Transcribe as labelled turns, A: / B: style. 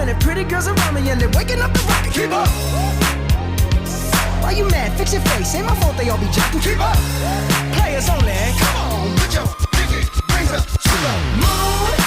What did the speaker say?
A: 100 pretty girls around me and they're waking up the rocket. Keep up. Why you mad? Fix your face. Ain't my fault they all be jocking. Keep up. Players only. Come on, put your pinky rings up to the moon.